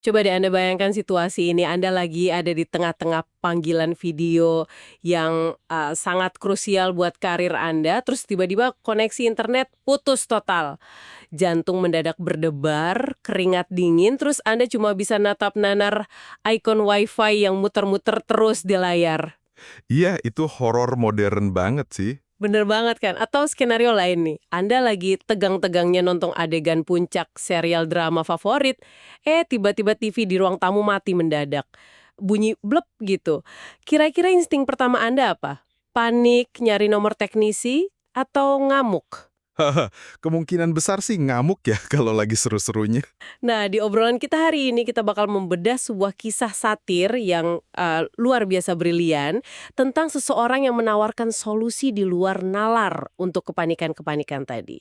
Coba deh Anda bayangkan situasi ini, Anda lagi ada di tengah-tengah panggilan video yang sangat krusial buat karir Anda, terus tiba-tiba koneksi internet putus total. Jantung mendadak berdebar, keringat dingin, terus Anda cuma bisa natap nanar ikon WiFi yang muter-muter terus di layar. Iya, itu horor modern banget sih. Bener banget kan? Atau skenario lain nih, Anda lagi tegang-tegangnya nonton adegan puncak serial drama favorit, tiba-tiba TV di ruang tamu mati mendadak. Bunyi blep gitu. Kira-kira insting pertama Anda apa? Panik, nyari nomor teknisi, atau ngamuk? Haha, kemungkinan besar sih ngamuk ya kalau lagi seru-serunya. Nah, di obrolan kita hari ini kita bakal membedah sebuah kisah satir yang luar biasa brilian tentang seseorang yang menawarkan solusi di luar nalar untuk kepanikan-kepanikan tadi.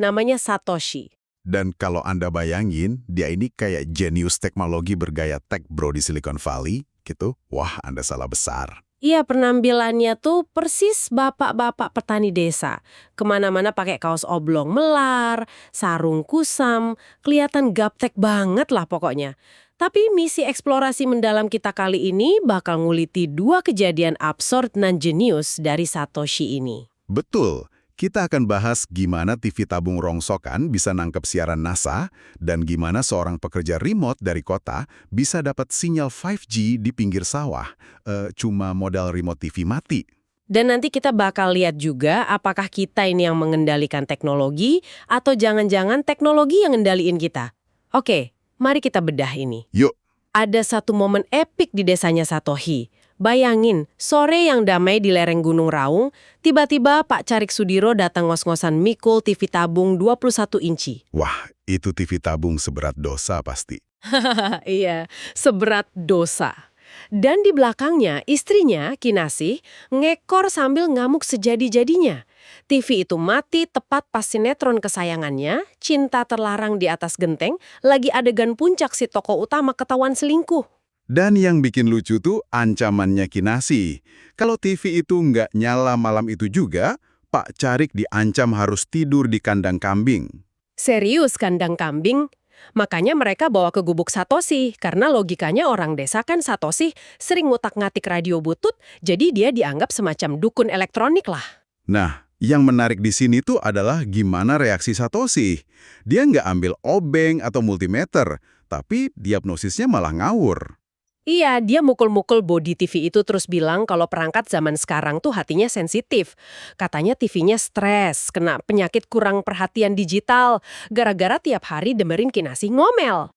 Namanya Satoshi. Dan kalau Anda bayangin, dia ini kayak jenius teknologi bergaya tech bro di Silicon Valley, gitu. Wah, Anda salah besar. Iya, penampilannya tuh persis bapak-bapak petani desa. Kemana-mana pakai kaos oblong melar, sarung kusam, kelihatan gaptek banget lah pokoknya. Tapi misi eksplorasi mendalam kita kali ini bakal nguliti dua kejadian absurd dan jenius dari Satoshi ini. Betul, kita akan bahas gimana TV tabung rongsokan bisa nangkep siaran NASA dan gimana seorang pekerja remote dari kota bisa dapat sinyal 5G di pinggir sawah, cuma modal remote TV mati. Dan nanti kita bakal lihat juga apakah kita ini yang mengendalikan teknologi atau jangan-jangan teknologi yang ngendaliin kita. Oke, mari kita bedah ini. Yuk, Ada satu momen epik di desanya Satoshi. Bayangin, sore yang damai di lereng Gunung Raung, tiba-tiba Pak Carik Sudiro datang ngos-ngosan mikul TV tabung 21 inci. wah, itu TV tabung seberat dosa pasti. Iya, seberat dosa. Dan di belakangnya, istrinya, Kinasih, ngekor sambil ngamuk sejadi-jadinya. TV itu mati tepat pas sinetron kesayangannya, Cinta Terlarang di Atas Genteng, lagi adegan puncak si tokoh utama ketahuan selingkuh. Dan yang bikin lucu tuh ancamannya Kinasih. Kalau TV itu nggak nyala malam itu juga, Pak Carik diancam harus tidur di kandang kambing. Serius kandang kambing? Makanya mereka bawa ke gubuk Satoshi, karena logikanya orang desa kan Satoshi sering ngutak-ngatik radio butut, jadi dia dianggap semacam dukun elektronik lah. Nah, yang menarik di sini tuh adalah gimana reaksi Satoshi. Dia nggak ambil obeng atau multimeter, tapi diagnosisnya malah ngawur. Iya, dia mukul-mukul bodi TV itu terus bilang kalau perangkat zaman sekarang tuh hatinya sensitif. Katanya TV-nya stres, kena penyakit kurang perhatian digital, gara-gara tiap hari dengerin Kinasih ngomel.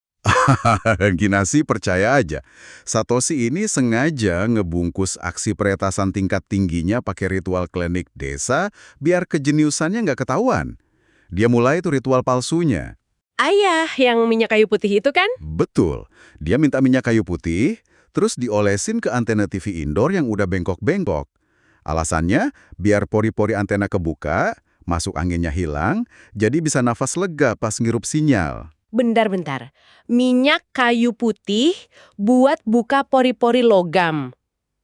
Kinasih percaya aja. Satoshi ini sengaja ngebungkus aksi peretasan tingkat tingginya pakai ritual klinik desa biar kejeniusannya nggak ketahuan. Dia mulai tuh ritual palsunya. Ayah yang minyak kayu putih itu kan? Betul, dia minta minyak kayu putih, terus diolesin ke antena TV indoor yang udah bengkok-bengkok. Alasannya, biar pori-pori antena kebuka, masuk anginnya hilang, jadi bisa nafas lega pas ngirup sinyal. Bentar-bentar. Minyak kayu putih buat buka pori-pori logam.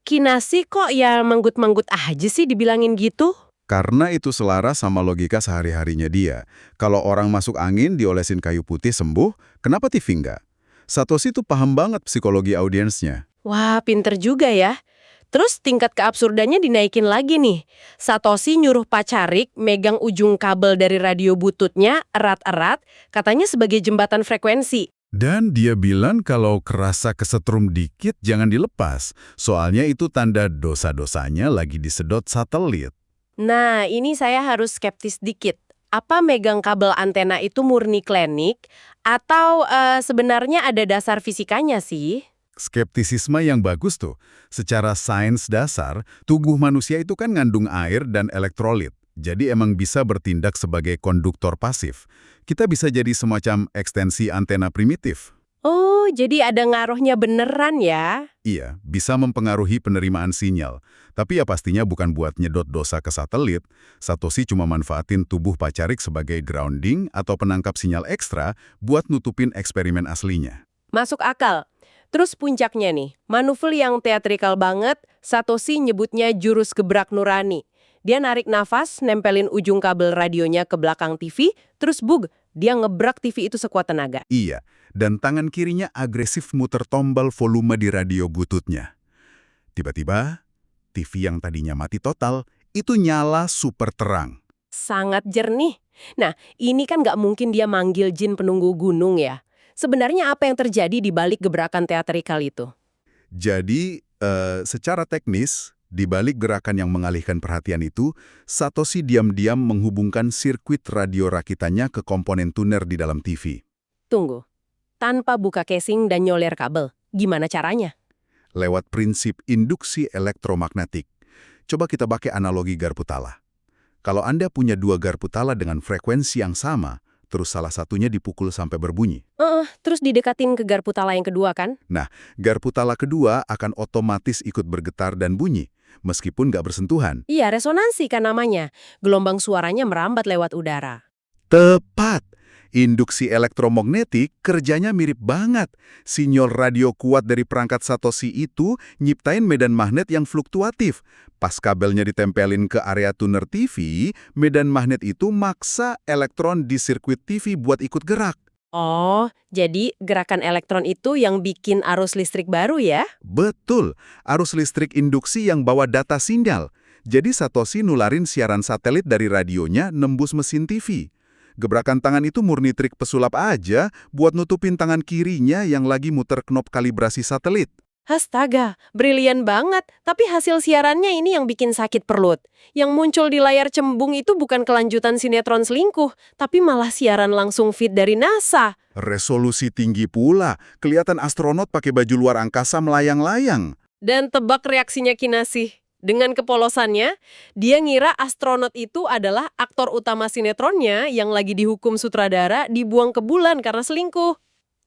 Kinasih kok ya manggut-manggut aja sih dibilangin gitu? Karena itu selaras sama logika sehari-harinya dia. Kalau orang masuk angin diolesin kayu putih sembuh, kenapa TV enggak? Satoshi tuh paham banget psikologi audiensnya. Wah, pinter juga ya. Terus tingkat keabsurdannya dinaikin lagi nih. Satoshi nyuruh Pak Carik megang ujung kabel dari radio bututnya erat-erat, katanya sebagai jembatan frekuensi. Dan dia bilang kalau kerasa kesetrum dikit jangan dilepas, soalnya itu tanda dosa-dosanya lagi disedot satelit. Nah, ini saya harus skeptis dikit. Apa megang kabel antena itu murni klinik atau sebenarnya ada dasar fisikanya sih? Skeptisisme yang bagus tuh. Secara sains dasar, tubuh manusia itu kan ngandung air dan elektrolit. Jadi emang bisa bertindak sebagai konduktor pasif. Kita bisa jadi semacam ekstensi antena primitif. Oh, jadi ada ngaruhnya beneran ya? Iya, bisa mempengaruhi penerimaan sinyal. Tapi ya pastinya bukan buat nyedot dosa ke satelit. Satoshi cuma manfaatin tubuh Pak Carik sebagai grounding atau penangkap sinyal ekstra buat nutupin eksperimen aslinya. Masuk akal. Terus puncaknya nih, manuver yang teatrikal banget, Satoshi nyebutnya jurus gebrak nurani. Dia narik nafas, nempelin ujung kabel radionya ke belakang TV, terus bug, Dia ngebrak TV itu sekuat tenaga. Iya, dan tangan kirinya agresif muter tombol volume di radio bututnya. Tiba-tiba, TV yang tadinya mati total, itu nyala super terang. Sangat jernih. Nah, ini kan nggak mungkin dia manggil jin penunggu gunung ya. Sebenarnya apa yang terjadi di balik gebrakan teatrikal itu? Jadi, secara teknis, di balik gerakan yang mengalihkan perhatian itu, Satoshi diam-diam menghubungkan sirkuit radio rakitannya ke komponen tuner di dalam TV. Tunggu. Tanpa buka casing dan nyoler kabel. Gimana caranya? Lewat prinsip induksi elektromagnetik. Coba kita pakai analogi garpu tala. Kalau Anda punya dua garpu tala dengan frekuensi yang sama, terus salah satunya dipukul sampai berbunyi. Terus didekatin ke garpu tala yang kedua kan? Nah, garpu tala kedua akan otomatis ikut bergetar dan bunyi, meskipun nggak bersentuhan. Iya, resonansi kan namanya. Gelombang suaranya merambat lewat udara. Tepat! Induksi elektromagnetik kerjanya mirip banget. Sinyal radio kuat dari perangkat Satoshi itu nyiptain medan magnet yang fluktuatif. Pas kabelnya ditempelin ke area tuner TV, medan magnet itu maksa elektron di sirkuit TV buat ikut gerak. Oh, jadi gerakan elektron itu yang bikin arus listrik baru ya? Betul, arus listrik induksi yang bawa data sinyal. Jadi Satoshi nularin siaran satelit dari radionya nembus mesin TV. Gebrakan tangan itu murni trik pesulap aja buat nutupin tangan kirinya yang lagi muter knop kalibrasi satelit. Astaga, brilian banget. Tapi hasil siarannya ini yang bikin sakit perut. Yang muncul di layar cembung itu bukan kelanjutan sinetron selingkuh, tapi malah siaran langsung feed dari NASA. Resolusi tinggi pula, kelihatan astronot pakai baju luar angkasa melayang-layang. Dan tebak reaksinya Kinasih. Dengan kepolosannya, dia ngira astronot itu adalah aktor utama sinetronnya yang lagi dihukum sutradara dibuang ke bulan karena selingkuh.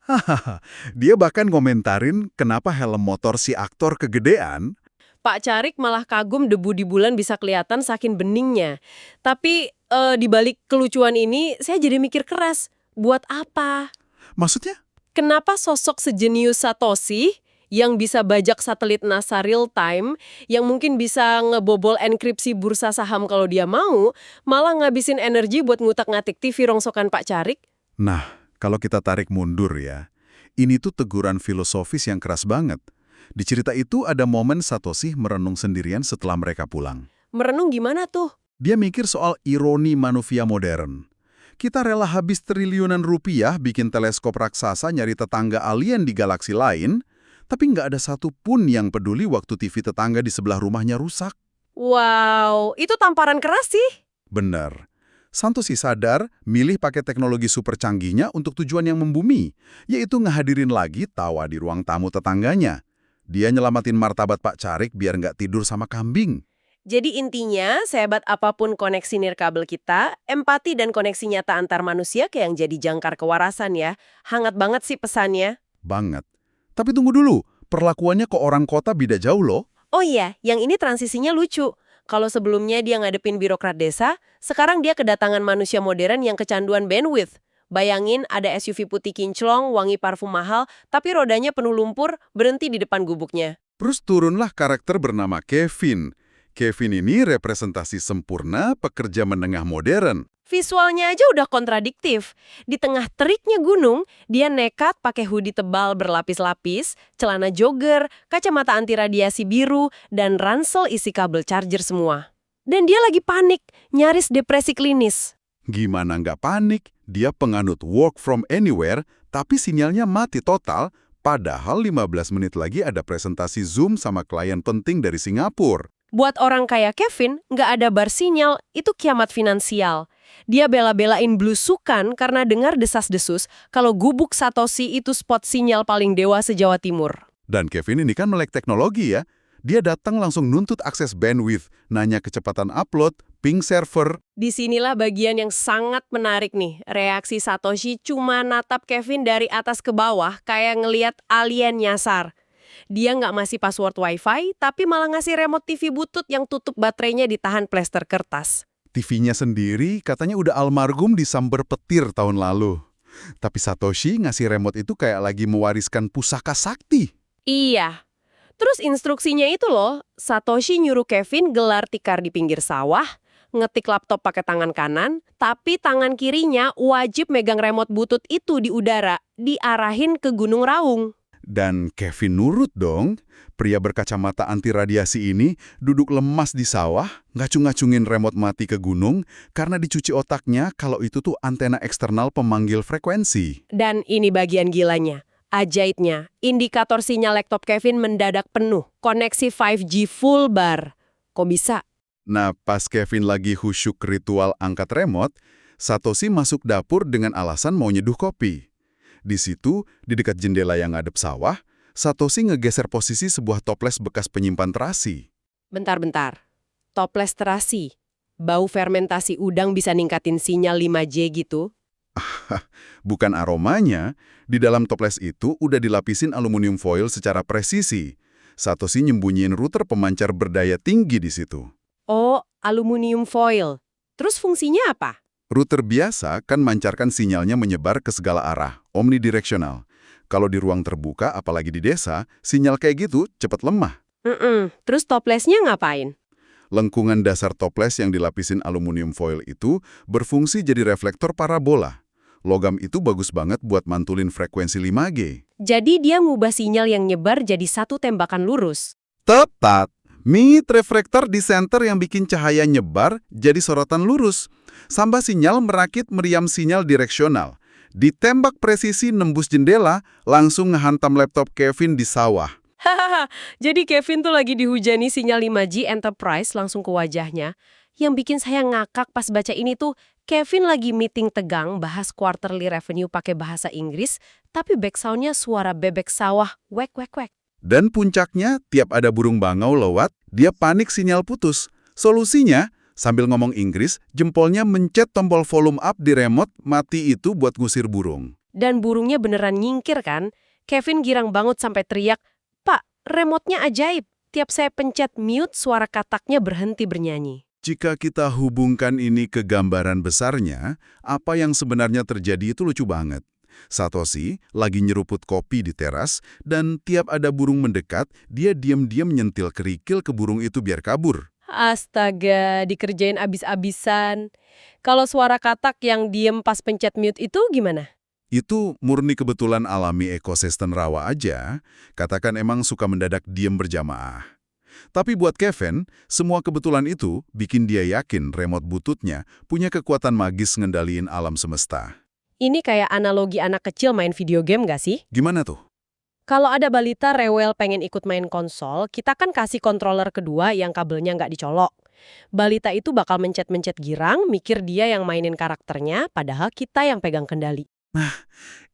Hahaha, dia bahkan ngomentarin kenapa helm motor si aktor kegedean. Pak Carik malah kagum debu di bulan bisa kelihatan saking beningnya. Tapi di balik kelucuan ini, saya jadi mikir keras. Buat apa? Maksudnya? Kenapa sosok sejenius Satoshi yang bisa bajak satelit NASA real time, yang mungkin bisa ngebobol enkripsi bursa saham kalau dia mau, malah ngabisin energi buat ngutak-ngatik TV rongsokan Pak Carik? Nah, kalau kita tarik mundur ya, ini tuh teguran filosofis yang keras banget. Di cerita itu ada momen Satoshi merenung sendirian setelah mereka pulang. Merenung gimana tuh? Dia mikir soal ironi manusia modern. Kita rela habis triliunan rupiah bikin teleskop raksasa nyari tetangga alien di galaksi lain, tapi nggak ada satupun yang peduli waktu TV tetangga di sebelah rumahnya rusak. Wow, itu tamparan keras sih. Bener. Satoshi sadar milih pakai teknologi super canggihnya untuk tujuan yang membumi, yaitu ngehadirin lagi tawa di ruang tamu tetangganya. Dia nyelamatin martabat Pak Carik biar nggak tidur sama kambing. Jadi intinya, sehebat apapun koneksi nirkabel kita, empati dan koneksi nyata antar manusia kayak yang jadi jangkar kewarasan ya. Hangat banget sih pesannya. Banget. Tapi tunggu dulu, perlakuannya ke orang kota beda jauh loh. Oh iya, yang ini transisinya lucu. Kalau sebelumnya dia ngadepin birokrat desa, sekarang dia kedatangan manusia modern yang kecanduan bandwidth. Bayangin ada SUV putih kinclong, wangi parfum mahal, tapi rodanya penuh lumpur, berhenti di depan gubuknya. Terus turunlah karakter bernama Kevin. Kevin ini representasi sempurna pekerja menengah modern. Visualnya aja udah kontradiktif. Di tengah teriknya gunung, dia nekat pakai hoodie tebal berlapis-lapis, celana jogger, kacamata anti radiasi biru, dan ransel isi kabel charger semua. Dan dia lagi panik, nyaris depresi klinis. Gimana nggak panik? Dia penganut work from anywhere, tapi sinyalnya mati total, padahal 15 menit lagi ada presentasi Zoom sama klien penting dari Singapura. Buat orang kayak Kevin, nggak ada bar sinyal, itu kiamat finansial. Dia bela-belain blusukan karena dengar desas-desus kalau gubuk Satoshi itu spot sinyal paling dewa se-Jawa Timur. Dan Kevin ini kan melek teknologi ya. Dia datang langsung nuntut akses bandwidth, nanya kecepatan upload, ping server. Disinilah bagian yang sangat menarik nih. Reaksi Satoshi cuma natap Kevin dari atas ke bawah kayak ngeliat alien nyasar. Dia nggak ngasih password wifi, tapi malah ngasih remote TV butut yang tutup baterainya ditahan plester kertas. TV-nya sendiri katanya udah almarhum disamber petir tahun lalu. Tapi Satoshi ngasih remote itu kayak lagi mewariskan pusaka sakti. Iya. Terus instruksinya itu loh, Satoshi nyuruh Kevin gelar tikar di pinggir sawah, ngetik laptop pakai tangan kanan, tapi tangan kirinya wajib megang remote butut itu di udara, diarahin ke Gunung Raung. Dan Kevin nurut dong. Pria berkacamata anti radiasi ini duduk lemas di sawah, ngacung-ngacungin remote mati ke gunung karena dicuci otaknya kalau itu tuh antena eksternal pemanggil frekuensi. Dan ini bagian gilanya. Ajaibnya, indikator sinyal laptop Kevin mendadak penuh. Koneksi 5G full bar. Kok bisa? Nah, pas Kevin lagi khusyuk ritual angkat remote, Satoshi masuk dapur dengan alasan mau nyeduh kopi. Di situ, di dekat jendela yang ngadep sawah, Satoshi ngegeser posisi sebuah toples bekas penyimpan terasi. Bentar-bentar. Toples terasi. Bau fermentasi udang bisa ningkatin sinyal 5G gitu? Bukan aromanya, di dalam toples itu udah dilapisin aluminium foil secara presisi. Satoshi nyembunyiin router pemancar berdaya tinggi di situ. Oh, aluminium foil. Terus fungsinya apa? Router biasa kan mancarkan sinyalnya menyebar ke segala arah, omnidireksional. Kalau di ruang terbuka, apalagi di desa, sinyal kayak gitu cepat lemah. Terus toplesnya ngapain? Lengkungan dasar toples yang dilapisin aluminium foil itu berfungsi jadi reflektor parabola. Logam itu bagus banget buat mantulin frekuensi 5G. Jadi dia ngubah sinyal yang nyebar jadi satu tembakan lurus. Tepat! Mid reflektor di center yang bikin cahaya nyebar jadi sorotan lurus. Sambah sinyal merakit meriam sinyal direksional. Ditembak presisi nembus jendela, langsung ngehantam laptop Kevin di sawah. Hahaha, jadi Kevin tuh lagi dihujani sinyal 5G Enterprise langsung ke wajahnya. Yang bikin saya ngakak pas baca ini tuh, Kevin lagi meeting tegang bahas quarterly revenue pakai bahasa Inggris, tapi backsoundnya suara bebek sawah, wek wek wek. Dan puncaknya, tiap ada burung bangau lewat, dia panik sinyal putus. Solusinya, sambil ngomong Inggris, jempolnya mencet tombol volume up di remote mati itu buat ngusir burung. Dan burungnya beneran nyingkir kan? Kevin girang banget sampai teriak, "Pak, remote-nya ajaib. Tiap saya pencet mute, suara kataknya berhenti bernyanyi." Jika kita hubungkan ini ke gambaran besarnya, apa yang sebenarnya terjadi itu lucu banget. Satoshi lagi nyeruput kopi di teras, dan tiap ada burung mendekat, dia diam-diam nyentil kerikil ke burung itu biar kabur. Astaga, dikerjain abis-abisan. Kalau suara katak yang diem pas pencet mute itu gimana? Itu murni kebetulan alami ekosistem rawa aja, katakan emang suka mendadak diam berjamaah. Tapi buat Kevin, semua kebetulan itu bikin dia yakin remote bututnya punya kekuatan magis ngendaliin alam semesta. Ini kayak analogi anak kecil main video game nggak sih? Gimana tuh? Kalau ada balita rewel pengen ikut main konsol, kita kan kasih controller kedua yang kabelnya nggak dicolok. Balita itu bakal mencet-mencet girang, mikir dia yang mainin karakternya, padahal kita yang pegang kendali.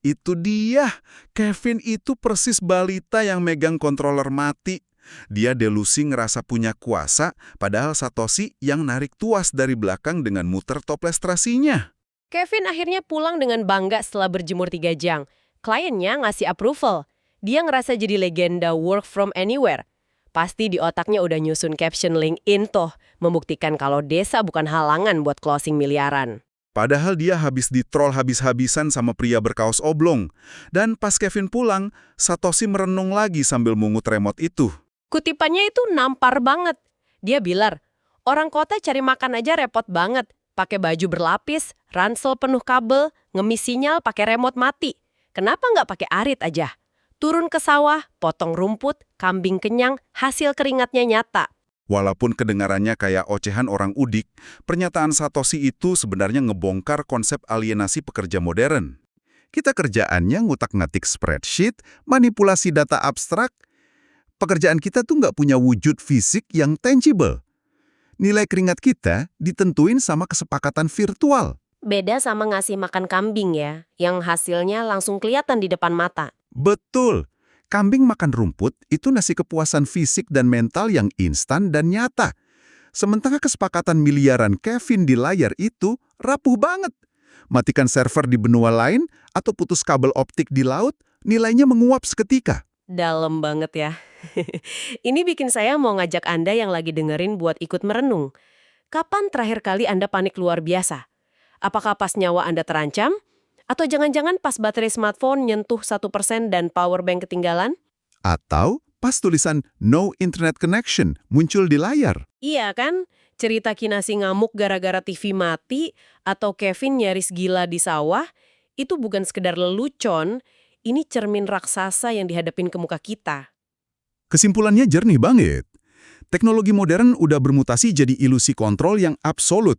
Itu dia, Kevin itu persis balita yang megang controller mati. Dia delusi ngerasa punya kuasa, padahal Satoshi yang narik tuas dari belakang dengan muter toples terasinya. Kevin akhirnya pulang dengan bangga setelah berjemur 3 jam. Kliennya ngasih approval. Dia ngerasa jadi legenda work from anywhere. Pasti di otaknya udah nyusun caption LinkedIn tuh, membuktikan kalau desa bukan halangan buat closing miliaran. Padahal dia habis ditrol habis-habisan sama pria berkaos oblong. Dan pas Kevin pulang, Satoshi merenung lagi sambil mungut remote itu. Kutipannya itu nampar banget. Dia bilang, orang kota cari makan aja repot banget. Pakai baju berlapis, ransel penuh kabel, ngemis sinyal pakai remote mati. Kenapa nggak pakai arit aja? Turun ke sawah, potong rumput, kambing kenyang, hasil keringatnya nyata. Walaupun kedengarannya kayak ocehan orang udik, pernyataan Satoshi itu sebenarnya ngebongkar konsep alienasi pekerja modern. Kita kerjaannya ngutak-ngatik spreadsheet, manipulasi data abstrak. Pekerjaan kita tuh nggak punya wujud fisik yang tangible. Nilai keringat kita ditentuin sama kesepakatan virtual. Beda sama ngasih makan kambing ya, yang hasilnya langsung kelihatan di depan mata. Betul. Kambing makan rumput itu nasi kepuasan fisik dan mental yang instan dan nyata. Sementara kesepakatan miliaran Kevin di layar itu rapuh banget. Matikan server di benua lain atau putus kabel optik di laut, nilainya menguap seketika. Dalam banget ya. Ini bikin saya mau ngajak Anda yang lagi dengerin buat ikut merenung. Kapan terakhir kali Anda panik luar biasa? Apakah pas nyawa Anda terancam? Atau jangan-jangan pas baterai smartphone nyentuh 1% dan power bank ketinggalan? Atau pas tulisan "No Internet Connection" muncul di layar. Iya kan? Cerita Kinasi ngamuk gara-gara TV mati atau Kevin nyaris gila di sawah, itu bukan sekedar lelucon, ini cermin raksasa yang dihadapin ke muka kita. Kesimpulannya jernih banget. Teknologi modern udah bermutasi jadi ilusi kontrol yang absolut.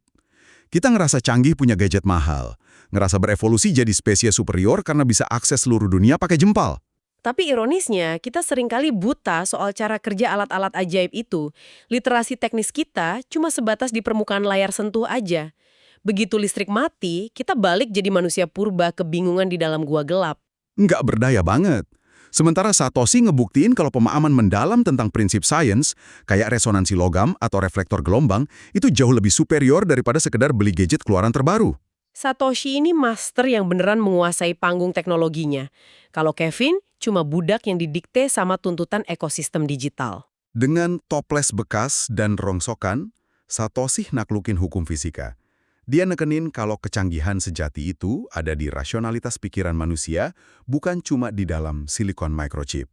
Kita ngerasa canggih punya gadget mahal, ngerasa berevolusi jadi spesies superior karena bisa akses seluruh dunia pakai jempal. Tapi ironisnya, kita seringkali buta soal cara kerja alat-alat ajaib itu. Literasi teknis kita cuma sebatas di permukaan layar sentuh aja. Begitu listrik mati, kita balik jadi manusia purba kebingungan di dalam gua gelap. Nggak berdaya banget. Sementara Satoshi ngebuktiin kalau pemahaman mendalam tentang prinsip sains, kayak resonansi logam atau reflektor gelombang, itu jauh lebih superior daripada sekedar beli gadget keluaran terbaru. Satoshi ini master yang beneran menguasai panggung teknologinya. Kalau Kevin, cuma budak yang didikte sama tuntutan ekosistem digital. Dengan toples bekas dan rongsokan, Satoshi naklukin hukum fisika. Dia nekenin kalau kecanggihan sejati itu ada di rasionalitas pikiran manusia, bukan cuma di dalam silikon microchip.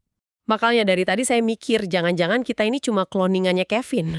Makanya dari tadi saya mikir, jangan-jangan kita ini cuma kloningannya Kevin.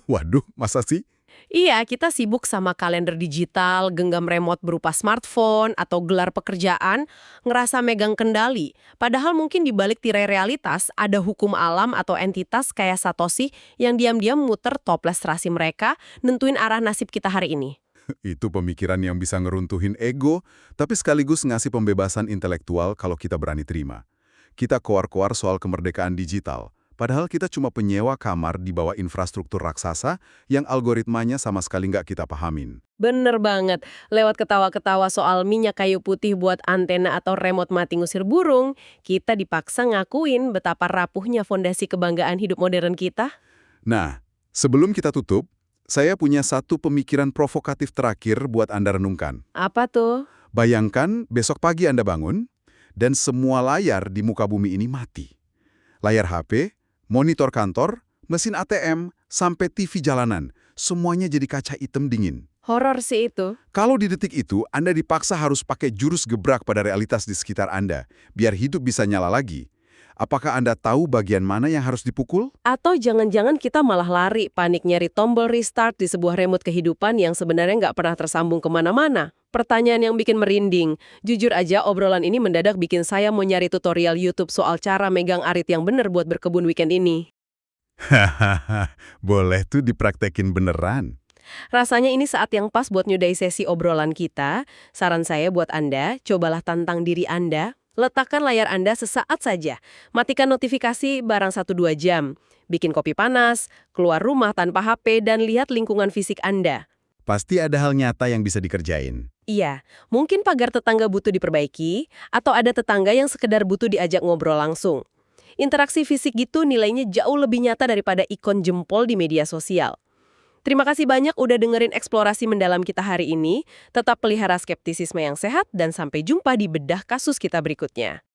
Waduh, masa sih? Iya, kita sibuk sama kalender digital, genggam remote berupa smartphone, atau gelar pekerjaan, ngerasa megang kendali. Padahal mungkin di balik tirai realitas ada hukum alam atau entitas kayak Satoshi yang diam-diam muter toples terasi mereka, nentuin arah nasib kita hari ini. Itu pemikiran yang bisa ngeruntuhin ego, tapi sekaligus ngasih pembebasan intelektual kalau kita berani terima. Kita koar-koar soal kemerdekaan digital, padahal kita cuma penyewa kamar di bawah infrastruktur raksasa yang algoritmanya sama sekali nggak kita pahamin. Bener banget, lewat ketawa-ketawa soal minyak kayu putih buat antena atau remote mati ngusir burung, kita dipaksa ngakuin betapa rapuhnya fondasi kebanggaan hidup modern kita. Nah, sebelum kita tutup, saya punya satu pemikiran provokatif terakhir buat Anda renungkan. Apa tuh? Bayangkan besok pagi Anda bangun, dan semua layar di muka bumi ini mati. Layar HP, monitor kantor, mesin ATM, sampai TV jalanan, semuanya jadi kaca hitam dingin. Horor sih itu. Kalau di detik itu, Anda dipaksa harus pakai jurus gebrak pada realitas di sekitar Anda, biar hidup bisa nyala lagi. Apakah Anda tahu bagian mana yang harus dipukul? Atau jangan-jangan kita malah lari, panik nyari tombol restart di sebuah remote kehidupan yang sebenarnya nggak pernah tersambung kemana-mana. Pertanyaan yang bikin merinding. Jujur aja, obrolan ini mendadak bikin saya mau nyari tutorial YouTube soal cara megang arit yang bener buat berkebun weekend ini. Hahaha, boleh tuh dipraktekin beneran. Rasanya ini saat yang pas buat nyudahi sesi obrolan kita. Saran saya buat Anda, cobalah tantang diri Anda. Letakkan layar Anda sesaat saja. Matikan notifikasi barang 1-2 jam. Bikin kopi panas, keluar rumah tanpa HP, dan lihat lingkungan fisik Anda. Pasti ada hal nyata yang bisa dikerjain. Iya, mungkin pagar tetangga butuh diperbaiki, atau ada tetangga yang sekedar butuh diajak ngobrol langsung. Interaksi fisik gitu nilainya jauh lebih nyata daripada ikon jempol di media sosial. Terima kasih banyak udah dengerin eksplorasi mendalam kita hari ini. Tetap pelihara skeptisisme yang sehat dan sampai jumpa di bedah kasus kita berikutnya.